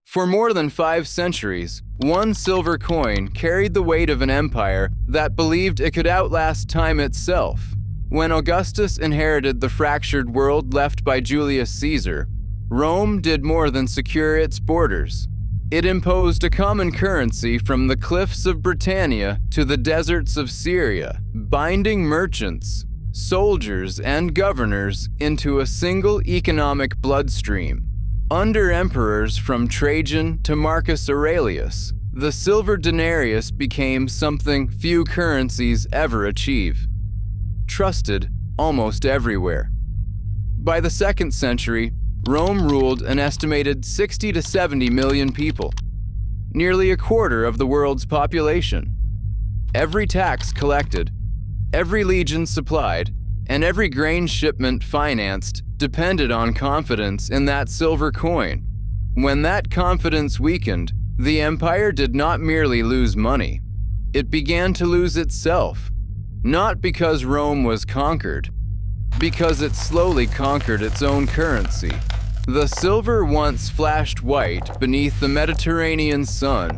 For more than 5 centuries, one silver coin carried the weight of an empire that believed it could outlast time itself. When Augustus inherited the fractured world left by Julius Caesar, Rome did more than secure its borders. It imposed a common currency from the cliffs of Britannia to the deserts of Syria, binding merchants, soldiers, and governors into a single economic bloodstream. Under emperors from Trajan to Marcus Aurelius, the silver denarius became something few currencies ever achieve. Trusted almost everywhere. By the 2nd century, Rome ruled an estimated 60 to 70 million people, nearly a quarter of the world's population. Every tax collected, every legion supplied, and every grain shipment financed depended on confidence in that silver coin. When that confidence weakened, the empire did not merely lose money. It began to lose itself, not because Rome was conquered, because it slowly conquered its own currency. The silver once flashed white beneath the Mediterranean sun.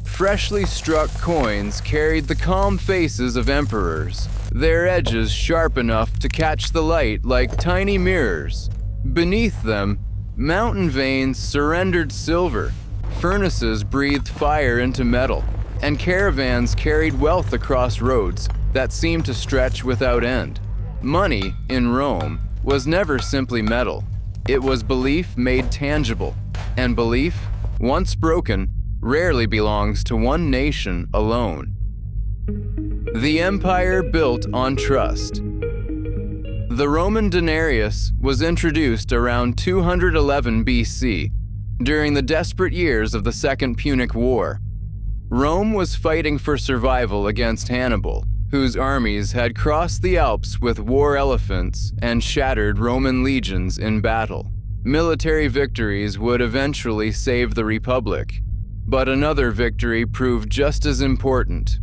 Freshly struck coins carried the calm faces of emperors, their edges sharp enough to catch the light like tiny mirrors. Beneath them, mountain veins surrendered silver, furnaces breathed fire into metal, and caravans carried wealth across roads that seemed to stretch without end. Money, in Rome, was never simply metal. It was belief made tangible, and belief, once broken, rarely belongs to one nation alone. The empire built on trust. The Roman denarius was introduced around 211 BC, during the desperate years of the Second Punic War. Rome was fighting for survival against Hannibal, whose armies had crossed the Alps with war elephants and shattered Roman legions in battle. Military victories would eventually save the Republic, but another victory proved just as important: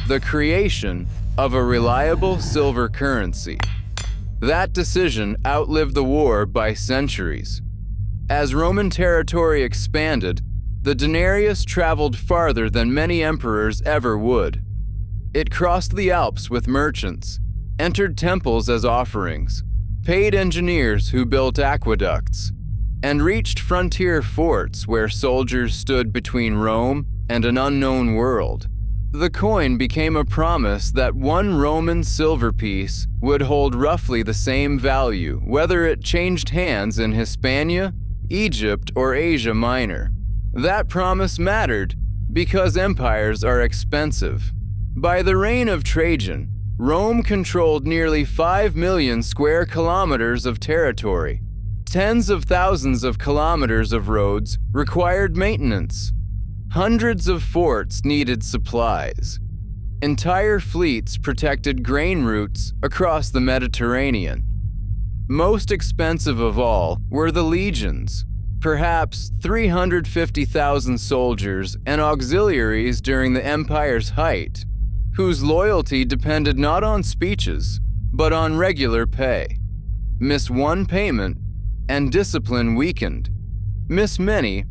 the creation of a reliable silver currency. That decision outlived the war by centuries. As Roman territory expanded, the denarius traveled farther than many emperors ever would. It crossed the Alps with merchants, entered temples as offerings, paid engineers who built aqueducts, and reached frontier forts where soldiers stood between Rome and an unknown world. The coin became a promise that one Roman silver piece would hold roughly the same value whether it changed hands in Hispania, Egypt, or Asia Minor. That promise mattered because empires are expensive. By the reign of Trajan, Rome controlled nearly 5 million square kilometers of territory. Tens of thousands of kilometers of roads required maintenance. Hundreds of forts needed supplies. Entire fleets protected grain routes across the Mediterranean. Most expensive of all were the legions, perhaps 350,000 soldiers and auxiliaries during the empire's height, whose loyalty depended not on speeches, but on regular pay. Miss one payment, and discipline weakened. Miss many,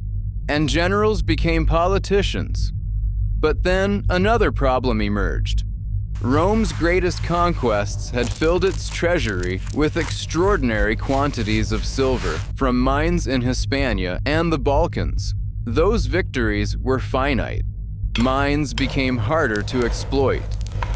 and generals became politicians. But then another problem emerged. Rome's greatest conquests had filled its treasury with extraordinary quantities of silver from mines in Hispania and the Balkans. Those victories were finite. Mines became harder to exploit.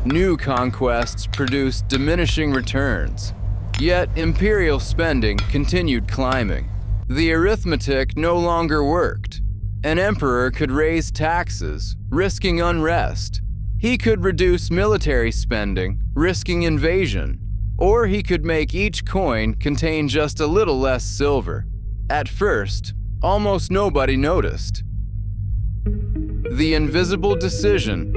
New conquests produced diminishing returns. Yet imperial spending continued climbing. The arithmetic no longer worked. An emperor could raise taxes, risking unrest. He could reduce military spending, risking invasion. Or he could make each coin contain just a little less silver. At first, almost nobody noticed. The invisible decision.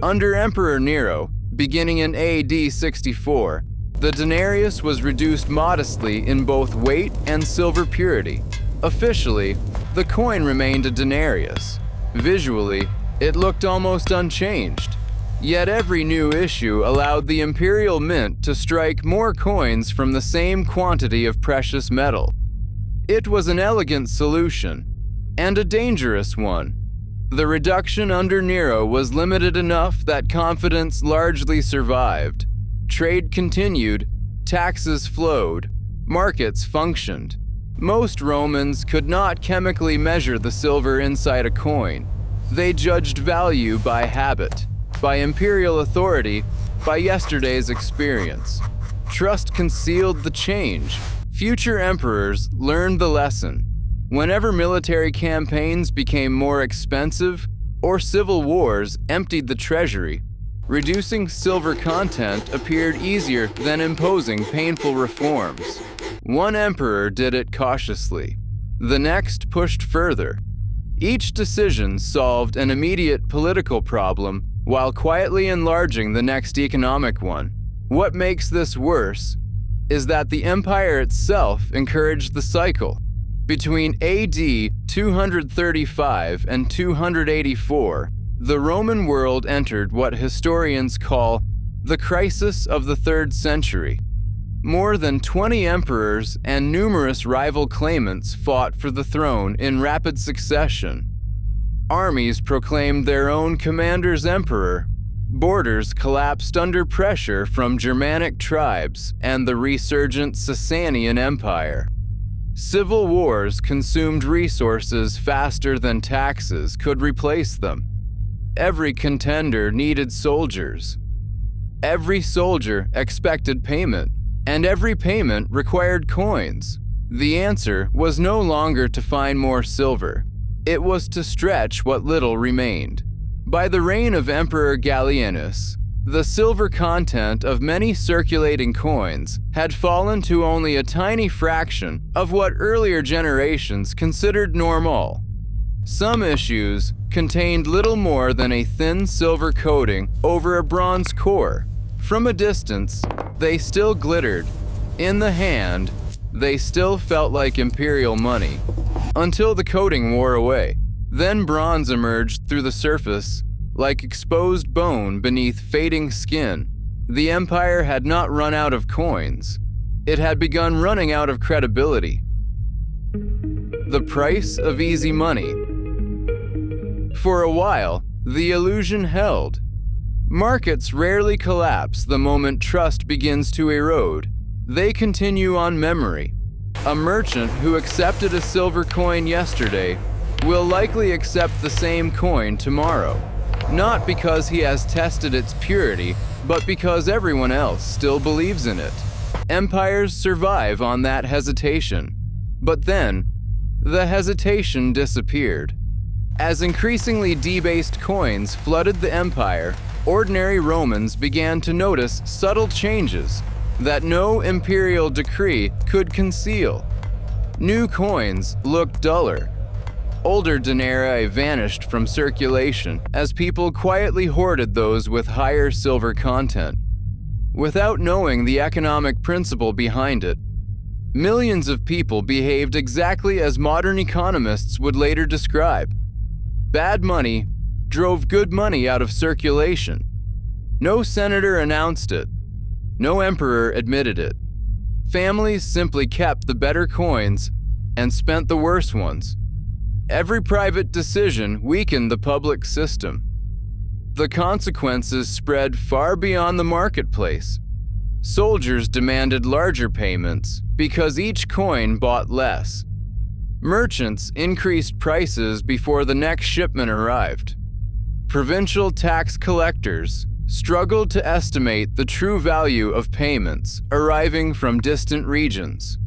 Under Emperor Nero, beginning in AD 64, the denarius was reduced modestly in both weight and silver purity. Officially, the coin remained a denarius. Visually, it looked almost unchanged. Yet every new issue allowed the imperial mint to strike more coins from the same quantity of precious metal. It was an elegant solution, and a dangerous one. The reduction under Nero was limited enough that confidence largely survived. Trade continued, taxes flowed, markets functioned. Most Romans could not chemically measure the silver inside a coin. They judged value by habit, by imperial authority, by yesterday's experience. Trust concealed the change. Future emperors learned the lesson. Whenever military campaigns became more expensive or civil wars emptied the treasury, reducing silver content appeared easier than imposing painful reforms. One emperor did it cautiously. The next pushed further. Each decision solved an immediate political problem while quietly enlarging the next economic one. What makes this worse is that the empire itself encouraged the cycle. Between AD 235 and 284, the Roman world entered what historians call the crisis of the 3rd century. More than 20 emperors and numerous rival claimants fought for the throne in rapid succession. Armies proclaimed their own commanders emperor. Borders collapsed under pressure from Germanic tribes and the resurgent Sasanian Empire. Civil wars consumed resources faster than taxes could replace them. Every contender needed soldiers. Every soldier expected payment, and every payment required coins. The answer was no longer to find more silver. It was to stretch what little remained. By the reign of Emperor Gallienus, the silver content of many circulating coins had fallen to only a tiny fraction of what earlier generations considered normal. Some issues contained little more than a thin silver coating over a bronze core. From a distance, they still glittered. In the hand, they still felt like imperial money, until the coating wore away. Then bronze emerged through the surface, like exposed bone beneath fading skin. The empire had not run out of coins. It had begun running out of credibility. The price of easy money. For a while, the illusion held. Markets rarely collapse the moment trust begins to erode. They continue on memory. A merchant who accepted a silver coin yesterday will likely accept the same coin tomorrow. Not because he has tested its purity, but because everyone else still believes in it. Empires survive on that hesitation. But then, the hesitation disappeared. As increasingly debased coins flooded the empire, ordinary Romans began to notice subtle changes that no imperial decree could conceal. New coins looked duller. Older denarii vanished from circulation as people quietly hoarded those with higher silver content. Without knowing the economic principle behind it, millions of people behaved exactly as modern economists would later describe. Bad money drove good money out of circulation. No senator announced it. No emperor admitted it. Families simply kept the better coins and spent the worse ones. Every private decision weakened the public system. The consequences spread far beyond the marketplace. Soldiers demanded larger payments because each coin bought less. Merchants increased prices before the next shipment arrived. Provincial tax collectors struggled to estimate the true value of payments arriving from distant regions.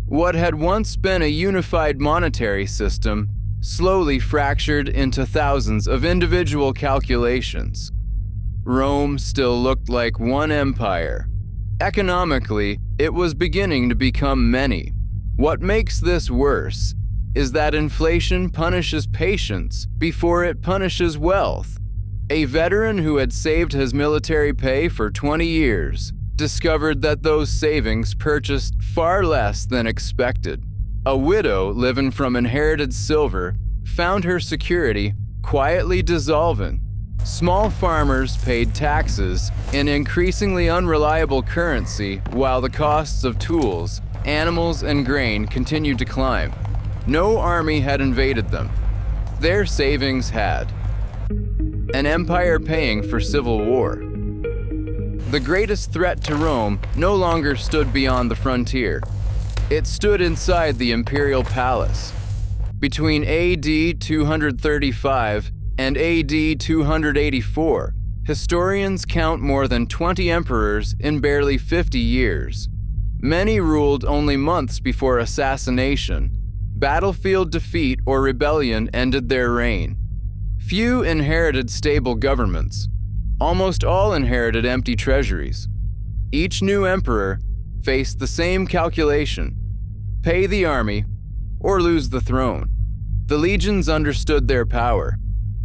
What had once been a unified monetary system slowly fractured into thousands of individual calculations. Rome still looked like one empire. Economically, it was beginning to become many. What makes this worse is that inflation punishes patience before it punishes wealth. A veteran who had saved his military pay for 20 years discovered that those savings purchased far less than expected. A widow living from inherited silver found her security quietly dissolving. Small farmers paid taxes in increasingly unreliable currency while the costs of tools, animals, and grain continued to climb. No army had invaded them. Their savings had. An empire paying for civil war. The greatest threat to Rome no longer stood beyond the frontier. It stood inside the imperial palace. Between AD 235 and AD 284, historians count more than 20 emperors in barely 50 years. Many ruled only months before assassination, battlefield defeat, or rebellion ended their reign. Few inherited stable governments. Almost all inherited empty treasuries. Each new emperor faced the same calculation: pay the army or lose the throne. The legions understood their power.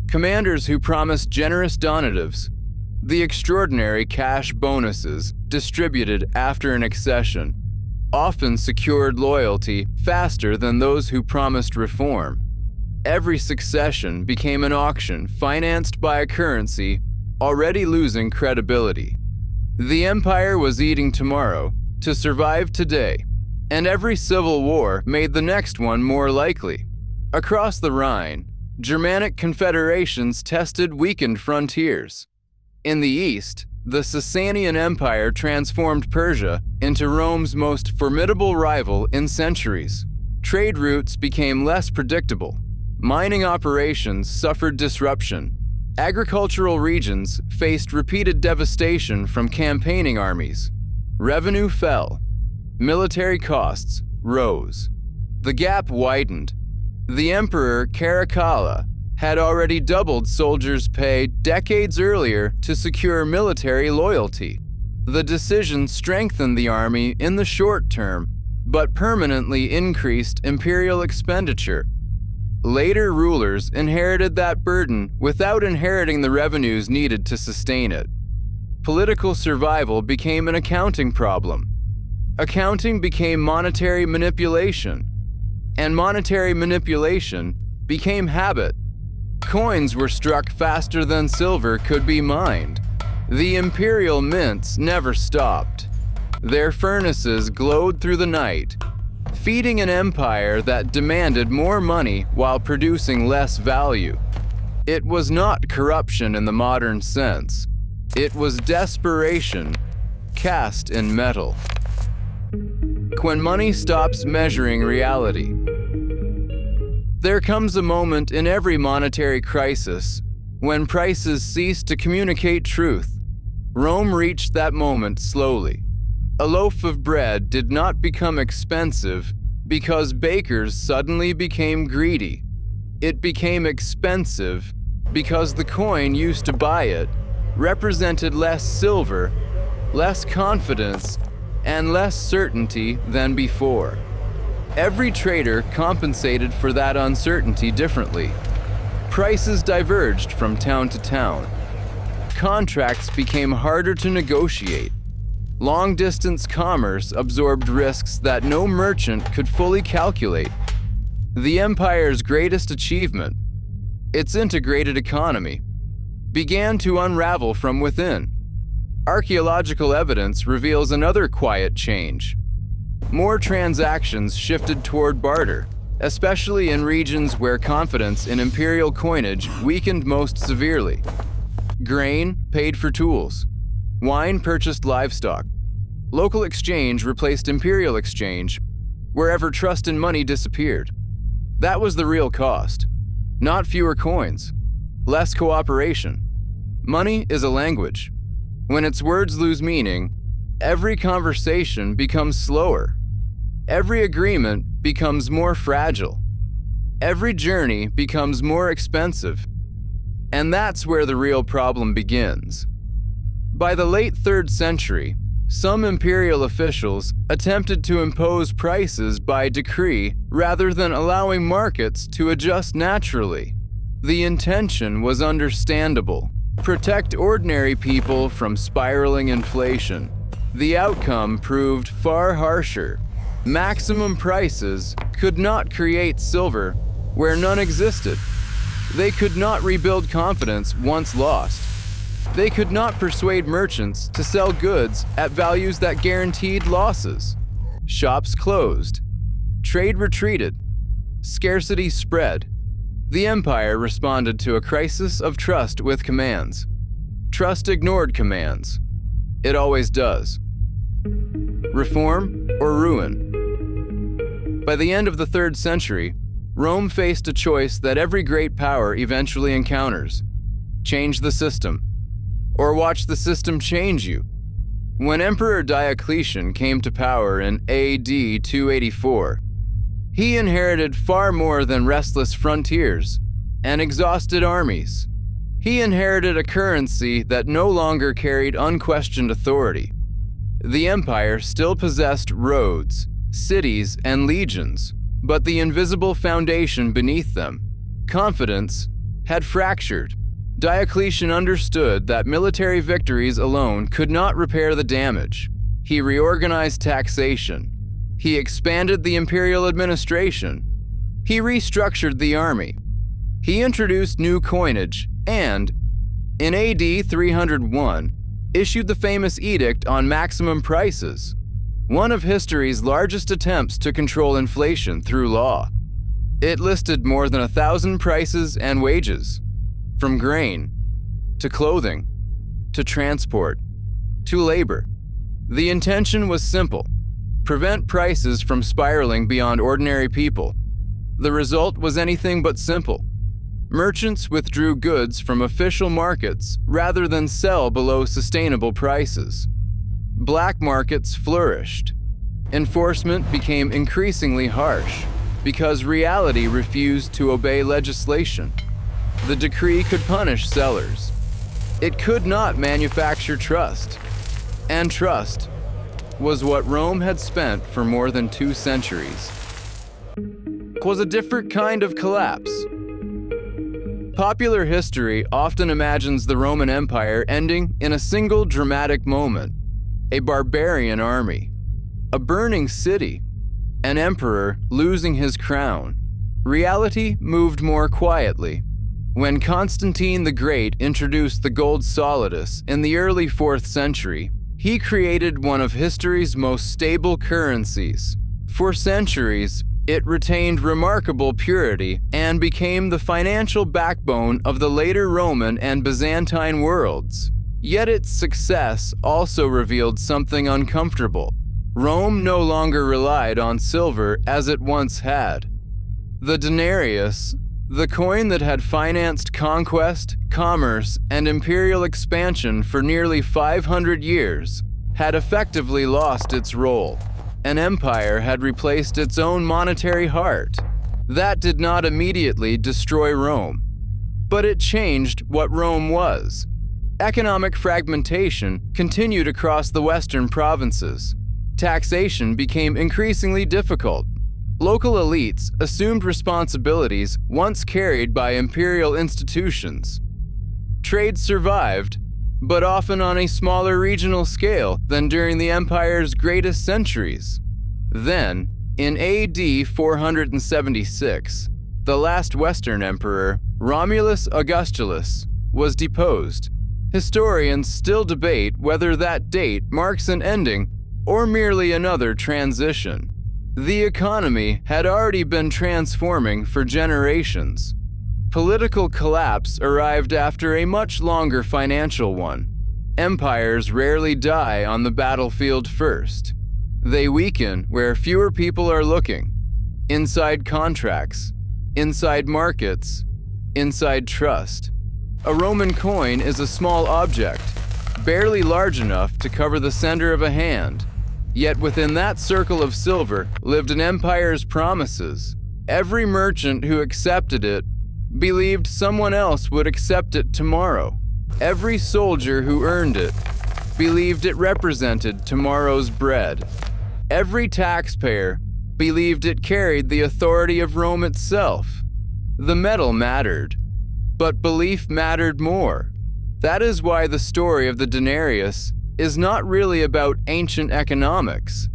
Commanders who promised generous donatives, the extraordinary cash bonuses distributed after an accession, often secured loyalty faster than those who promised reform. Every succession became an auction financed by a currency already losing credibility. The empire was eating tomorrow to survive today, and every civil war made the next one more likely. Across the Rhine, Germanic confederations tested weakened frontiers. In the east, the Sasanian Empire transformed Persia into Rome's most formidable rival in centuries. Trade routes became less predictable. Mining operations suffered disruption. Agricultural regions faced repeated devastation from campaigning armies. Revenue fell. Military costs rose. The gap widened. The Emperor Caracalla had already doubled soldiers' pay decades earlier to secure military loyalty. The decision strengthened the army in the short term, but permanently increased imperial expenditure. Later rulers inherited that burden without inheriting the revenues needed to sustain it. Political survival became an accounting problem. Accounting became monetary manipulation, and monetary manipulation became habit. Coins were struck faster than silver could be mined. The imperial mints never stopped. Their furnaces glowed through the night, feeding an empire that demanded more money while producing less value. It was not corruption in the modern sense. It was desperation, cast in metal. When money stops measuring reality. There comes a moment in every monetary crisis when prices cease to communicate truth. Rome reached that moment slowly. A loaf of bread did not become expensive because bakers suddenly became greedy. It became expensive because the coin used to buy it represented less silver, less confidence, and less certainty than before. Every trader compensated for that uncertainty differently. Prices diverged from town to town. Contracts became harder to negotiate. Long-distance commerce absorbed risks that no merchant could fully calculate. The empire's greatest achievement, its integrated economy, began to unravel from within. Archaeological evidence reveals another quiet change. More transactions shifted toward barter, especially in regions where confidence in imperial coinage weakened most severely. Grain paid for tools. Wine purchased livestock. Local exchange replaced imperial exchange wherever trust in money disappeared. That was the real cost. Not fewer coins, less cooperation. Money is a language. When its words lose meaning, every conversation becomes slower. Every agreement becomes more fragile. Every journey becomes more expensive. And that's where the real problem begins. By the late 3rd century, some imperial officials attempted to impose prices by decree rather than allowing markets to adjust naturally. The intention was understandable: protect ordinary people from spiraling inflation. The outcome proved far harsher. Maximum prices could not create silver where none existed. They could not rebuild confidence once lost. They could not persuade merchants to sell goods at values that guaranteed losses. Shops closed. Trade retreated. scarcity spread. The empire responded to a crisis of trust with commands. Trust ignored commands. It always does. Reform or ruin? By the end of the 3rd century, Rome faced a choice that every great power eventually encounters: change the system, or watch the system change you. When Emperor Diocletian came to power in AD 284, he inherited far more than restless frontiers and exhausted armies. He inherited a currency that no longer carried unquestioned authority. The empire still possessed roads, cities, and legions, but the invisible foundation beneath them, confidence, had fractured. Diocletian understood that military victories alone could not repair the damage. He reorganized taxation. He expanded the imperial administration. He restructured the army. He introduced new coinage and, in AD 301, issued the famous edict on maximum prices, one of history's largest attempts to control inflation through law. It listed more than 1,000 prices and wages, from grain, to clothing, to transport, to labor. The intention was simple: prevent prices from spiraling beyond ordinary people. The result was anything but simple. Merchants withdrew goods from official markets rather than sell below sustainable prices. Black markets flourished. Enforcement became increasingly harsh because reality refused to obey legislation. The decree could punish sellers. It could not manufacture trust. And trust was what Rome had spent for more than 2 centuries. It was a different kind of collapse. Popular history often imagines the Roman Empire ending in a single dramatic moment: a barbarian army, a burning city, an emperor losing his crown. Reality moved more quietly. When Constantine the Great introduced the gold solidus in the early 4th century, he created one of history's most stable currencies. For centuries, it retained remarkable purity and became the financial backbone of the later Roman and Byzantine worlds. Yet its success also revealed something uncomfortable. Rome no longer relied on silver as it once had. The denarius, the coin that had financed conquest, commerce, and imperial expansion for nearly 500 years, had effectively lost its role. An empire had replaced its own monetary heart. That did not immediately destroy Rome, but it changed what Rome was. Economic fragmentation continued across the western provinces. Taxation became increasingly difficult. Local elites assumed responsibilities once carried by imperial institutions. Trade survived, but often on a smaller regional scale than during the empire's greatest centuries. Then, in AD 476, the last Western emperor, Romulus Augustulus, was deposed. Historians still debate whether that date marks an ending or merely another transition. The economy had already been transforming for generations. Political collapse arrived after a much longer financial one. Empires rarely die on the battlefield first. They weaken where fewer people are looking. Inside contracts, inside markets, inside trust. A Roman coin is a small object, barely large enough to cover the center of a hand. Yet within that circle of silver lived an empire's promises. Every merchant who accepted it believed someone else would accept it tomorrow. Every soldier who earned it believed it represented tomorrow's bread. Every taxpayer believed it carried the authority of Rome itself. The metal mattered, but belief mattered more. That is why the story of the denarius is not really about ancient economics.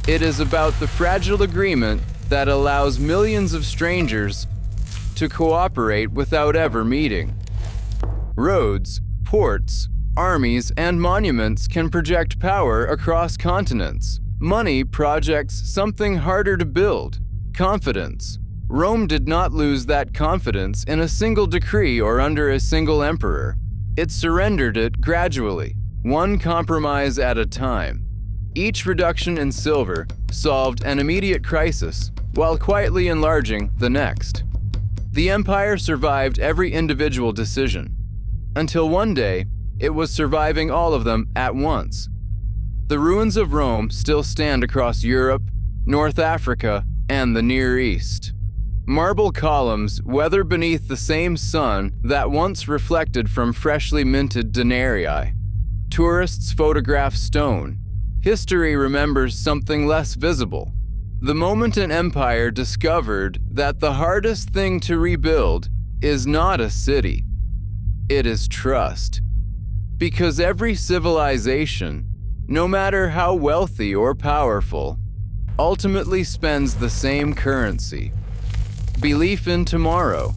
It is about the fragile agreement that allows millions of strangers to cooperate without ever meeting. Roads, ports, armies, and monuments can project power across continents. Money projects something harder to build: confidence. Rome did not lose that confidence in a single decree or under a single emperor. It surrendered it gradually, one compromise at a time. Each reduction in silver solved an immediate crisis, while quietly enlarging the next. The empire survived every individual decision, until one day it was surviving all of them at once. The ruins of Rome still stand across Europe, North Africa, and the Near East. Marble columns weather beneath the same sun that once reflected from freshly minted denarii. Tourists photograph stone. History remembers something less visible. The moment an empire discovered that the hardest thing to rebuild is not a city, it is trust. Because every civilization, no matter how wealthy or powerful, ultimately spends the same currency: belief in tomorrow.